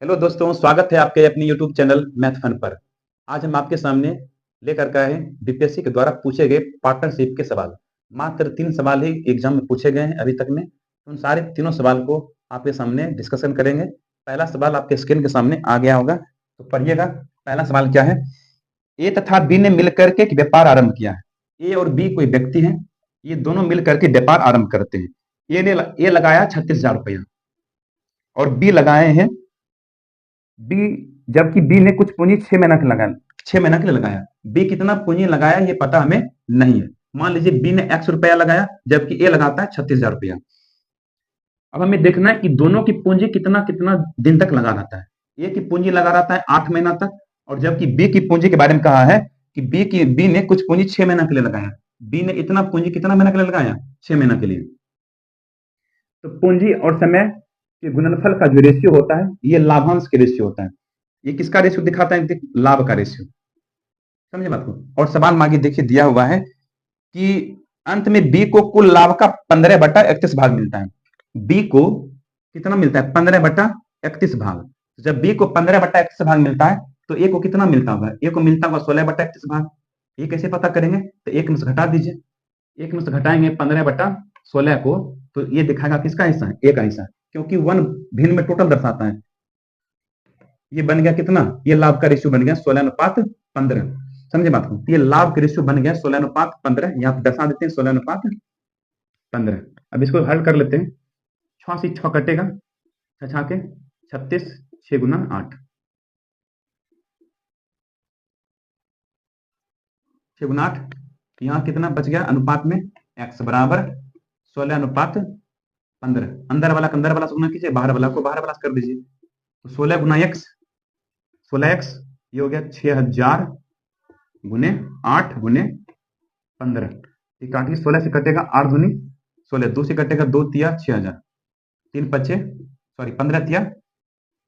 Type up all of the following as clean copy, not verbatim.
Hello दोस्तों, स्वागत है आपके अपने यूट्यूब चैनल मैथ फन पर। आज हम आपके सामने लेकर के आए हैं बीपीएससी के द्वारा पूछे गए पार्टनरशिप के सवाल। मात्र 3 सवाल ही एग्जाम में पूछे गए हैं अभी तक में। उन सारे तीनों सवाल को आपके सामने डिस्कशन करेंगे। पहला सवाल आपके स्क्रीन के सामने आ गया होगा, तो पढ़िएगा। पहला सवाल क्या है? ए तथा बी ने मिलकर के एक व्यापार आरंभ किया है। ए और बी कोई व्यक्ति हैं, ये दोनों मिलकर के व्यापार आरंभ करते हैं। ए लगाया 36,000 रुपया और बी लगाए हैं बी, जबकि बी ने कुछ पूंजी 6 महीना के लगाया, 6 महीना के लिए लगाया। बी कितना पूंजी लगाया ये पता हमें नहीं है। मान लीजिए बी ने x रुपया लगाया, जबकि ए लगाता है 36,000 रुपया। अब हमें देखना है कि दोनों की पूंजी कितना कितना दिन तक लगा रहता है। ए की पूंजी लगा रहता है 8 महीना तक, और जबकि बी की पूंजी के बारे में कहा है कि बी ने कुछ पूंजी 6 महीना के लिए लगाया। बी ने इतना पूंजी कितना महीना के लिए लगाया? 6 महीना के लिए। तो पूंजी और समय के गुणनफल का जो रेशियो होता है, ये लाभांश के रेशियो होता है। ये किसका रेशियो दिखाता है? लाभ का रेशियो। समझे बात को? और सवाल मांगी देखिए, दिया हुआ है कि अंत में बी को कुल लाभ का 15/31 भाग मिलता है। बी को कितना मिलता है? 15/31 भाग। जब बी को 15/31 भाग मिलता है, तो ए को कितना मिलता होगा? ए को मिलता होगा 16/31 भाग। ये कैसे पता करेंगे? तो एक में से घटा दीजिए। एक में से घटाएंगे 15/16 को, तो ये दिखाएगा किसका हिस्सा है? ए का हिस्सा, क्योंकि वन भिन्न में टोटल दर्शाता है। ये बन गया कितना? ये लाभ का रेशियो बन गया 16:15। समझे बात को? ये लाभ का रेशियो बन गया 16:15। यहाँ पे दर्शा देते हैं 16:15। अब इसको हल कर लेते हैं। 6 से 6 कटेगा, 6 के 36, 6 गुना 8, 6 गुना 8। यहाँ कितना बच गया अनुपात में? x बराबर 16:15। अंदर वाला से गुना कीजिए, बाहर वाला को बाहर वाला से कर दीजिए। तो 16 गुना x, 16x, ये हो गया 6,000 गुने 8 गुने 15। काटिए, 16 से कटेगा 8 दूनी 16, 2 से कटेगा 2 तिया 6,000, 3 पचे सॉरी 15 तिया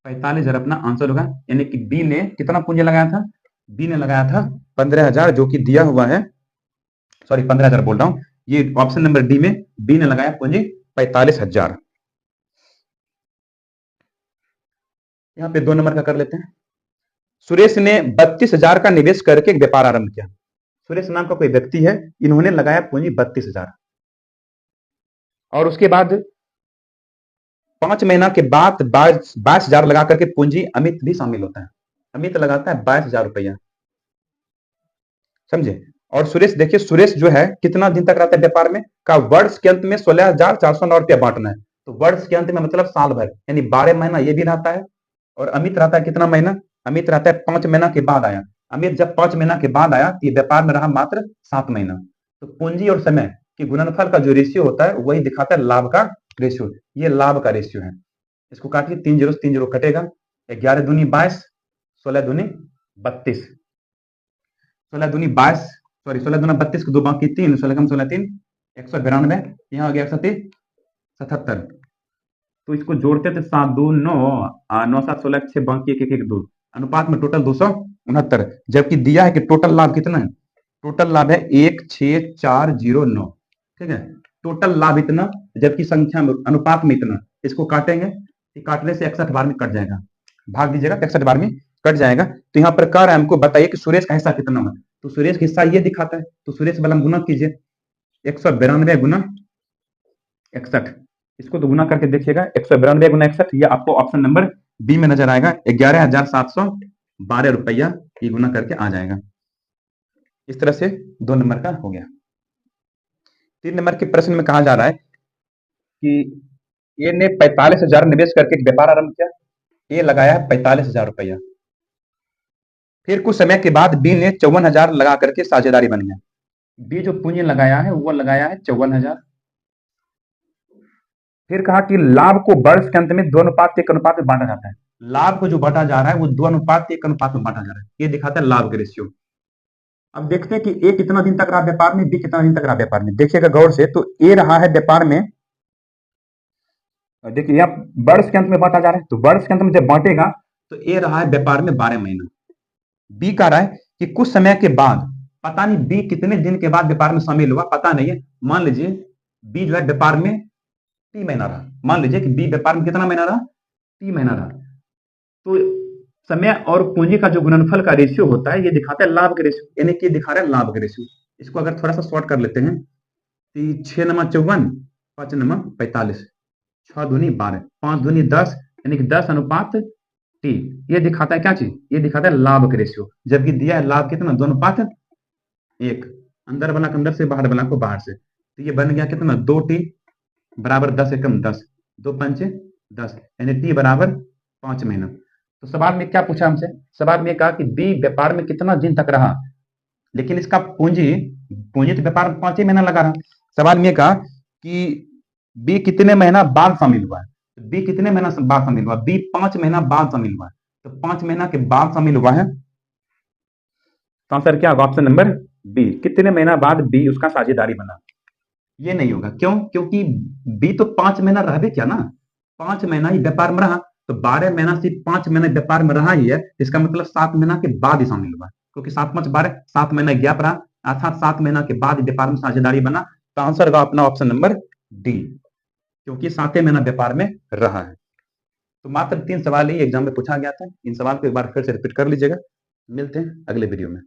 45,000 अपना आंसर होगा। यानी कि बी ने कितना पूंजी लगाया था? बी ने लगाया था 15,000, जो कि दिया हुआ है, सॉरी 15,000 बोल रहा हूं, ये ऑप्शन नंबर डी में बी ने लगाया पूंजी 45,000। यहाँ पे 2 नंबर का कर लेते हैं। सुरेश ने 32,000 का निवेश करके एक व्यापार आरंभ किया। सुरेश नाम का कोई व्यक्ति है, इन्होंने लगाया पूंजी 32,000, और उसके बाद 5 महीना के बाद 22,000 लगा करके पूंजी अमित भी शामिल होता है। अमित लगाता है 22,000 रुपया। समझे? और सुरेश, देखिए सुरेश जो है कितना दिन तक रहता है व्यापार में? का वर्ष के अंत में 16,409 रुपया बांटना है। तो वर्ष के अंत में मतलब साल भर, यानी 12 महीना ये भी रहता है। और अमित रहता है कितना महीना? अमित रहता है 5 महीना के बाद आया। अमित जब 5 महीना के बाद आया, तो ये व्यापार में रहा मात्र 7 महीना। तो पूंजी और समय के गुणनफल का जो रेशियो होता है, वही दिखाता है लाभ का रेशियो। ये लाभ का रेशियो है। इसको काटिए, 3 जीरो से 3 जीरो कटेगा, 11 दूनी 22, 16 दूनी 32, 16 दूनी 22, सॉरी 16 दूना 32 को 2 बाकी 3, 16 कम 16 3, 192। यहाँ हो गया 177। तो इसको जोड़ते थे 7 2 9, 9 7 16, 6 बाकी 1 1 1 2, अनुपात में टोटल 269। जबकि दिया है कि टोटल लाभ कितना है? टोटल लाभ है 16409। ठीक है, टोटल लाभ इतना, जबकि संख्या में अनुपात में इतना। इसको काटेंगे, काटने से 61 बार में कट जाएगा, भाग दीजिएगा 61 बार में कट जाएगा। तो यहाँ पर कह रहा है हमको बताइए कि सुरेश का हिस्सा कितना है। तो सुरेश का हिस्सा ये दिखाता है, तो सुरेश वाला गुना कीजिए, 192 गुना 61। इसको तो गुना करके देखिएगा, 192 गुना 61, ये आपको ऑप्शन नंबर बी में नजर आएगा। 11,712 रुपया ये गुना करके आ जाएगा। इस तरह से 2 नंबर का हो गया। 3 नंबर के प्रश्न में कहा जा रहा है कि ए ने 45,000 निवेश करके एक व्यापार आरंभ किया। ए लगाया 45,000 रुपया। फिर कुछ समय के बाद बी ने 54,000 लगा करके साझेदारी बन गया। बी जो पूंजी लगाया है वो लगाया है 54,000। फिर कहा कि लाभ को वर्ष के अंत में 2:1 अनुपात में बांटा जाता है। लाभ को जो बांटा जा रहा है वो 2:1 अनुपात में बांटा जा रहा है। ये दिखाता है लाभ के रेशियो। अब देखते हैं कि ए कितना दिन तक रहा व्यापार में, बी कितना दिन तक रहा व्यापार में। देखिएगा गौर से, तो ए रहा है व्यापार में, देखिए यहाँ वर्ष के अंत में बांटा जा रहा है, तो वर्ष के अंत में जब बांटेगा तो ए रहा है व्यापार में 12 महीना। बी कह रहा है कि कुछ समय के बाद, पता नहीं बी कितने दिन के बाद व्यापार में शामिल हुआ, पता नहीं है। मान लीजिए बी जो है व्यापार में 3 महीना रहा। मान लीजिए कि बी व्यापार में कितना महीना रहा? 3 महीना रहा। तो समय और पूंजी का जो गुणनफल का रेशियो होता है, ये दिखाता है लाभ का रेशियो, यानी कि दिखा रहा है लाभ का रेशियो। इसको अगर थोड़ा सा शॉर्ट कर लेते हैं, 6 नमा 54, 5 नमा 45, 6 दूनी 12, 5 दूनी 10, यानी कि 10 अनुपात टी। ये दिखाता है क्या चीज? ये दिखाता है लाभ का रेशियो, जबकि दिया है लाभ कितना, 2 अनुपात 1, अंदर वाला को अंदर से, बाहर वाला को बाहर से। तो ये बन गया कितना, 2t बराबर 10 एकम 10, 2 पंचे 10, यानी t बराबर 5 महीना। तो सवाल में क्या पूछा हमसे? सवाल में कहा कि बी व्यापार में कितना दिन तक रहा, लेकिन इसका पूंजी पूंजी तो व्यापार में 5 ही महीना लगा रहा। सवाल में कहा कि बी कितने महीना बाद शामिल हुआ है, बी कितने महीना बाद शामिल हुआ, बी 5 महीना बाद शामिल हुआ है। तो 5 महीना के बाद शामिल हुआ है, तो आंसर क्या होगा? ऑप्शन नंबर बी, कितने महीना बाद बी उसका साझेदारी बना। ये नहीं होगा, क्यों? क्योंकि बी तो 5 महीना रह भी क्या ना, 5 महीना ही व्यापार में रहा, तो 12 महीना सिर्फ 5 महीना व्यापार में रहा ही है, इसका मतलब 7 महीना के बाद ही शामिल हुआ, क्योंकि 7 5 12, 7 महीना गैप रहा, अर्थात 7 महीना के बाद व्यापार में साझेदारी बना। तो आंसर होगा अपना ऑप्शन नंबर डी, क्योंकि 7 महीना व्यापार में रहा है। तो मात्र 3 सवाल ही एग्जाम में पूछा गया था, इन सवाल को एक बार फिर से रिपीट कर लीजिएगा। मिलते हैं अगले वीडियो में।